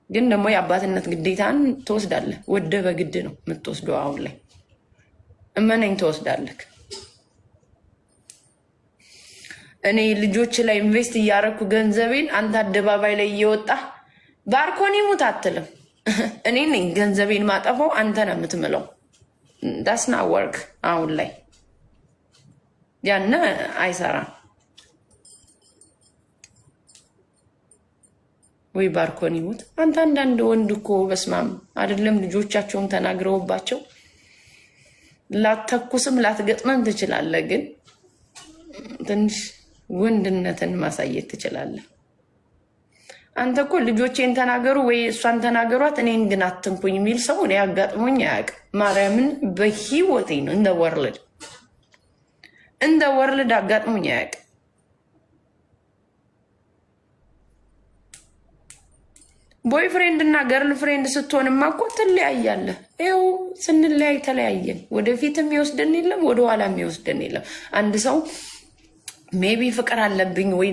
ግን ደግሞ የአባትነት ግዴታን ትወስዳለህ። ወደ በግድ ነው የምትወስደው። አሁን ላይ እመነኝ ትወስዳለህ። እኔ ልጆች ላይ ኢንቨስት እያረኩ ገንዘቤን አንተ አደባባይ ላይ እየወጣ ባርኮኒ ሙት አትልም። እኔ ነኝ ገንዘቤን ማጠፋው፣ አንተ ነው የምትምለው። ዳስና ወርክ አሁን ላይ ያነ አይሰራም። ወይ ባርኮኒ ሙት አንተ። አንዳንድ ወንድ እኮ በስማም አይደለም ልጆቻቸውን ተናግረውባቸው ላተኩስም ላትገጥመም ትችላለህ፣ ግን ትንሽ ወንድነትን ማሳየት ትችላለህ። አንተ እኮ ልጆቼን ተናገሩ ወይ እሷን ተናገሯት እኔን ግን አትንኩኝ የሚል ሰው እኔ አጋጥሞኝ አያውቅም። ማርያምን በህይወቴ ነው እንደ ወርልድ አጋጥሞኝ አያውቅም። ቦይፍሬንድ እና ገርል ፍሬንድ ስትሆንማ እኮ ትለያያለህ። ይኸው ስንለያይ ተለያየን። ወደፊት የሚወስደን የለም፣ ወደኋላ የሚወስደን የለም። አንድ ሰው ሜቢ ፍቅር አለብኝ ወይ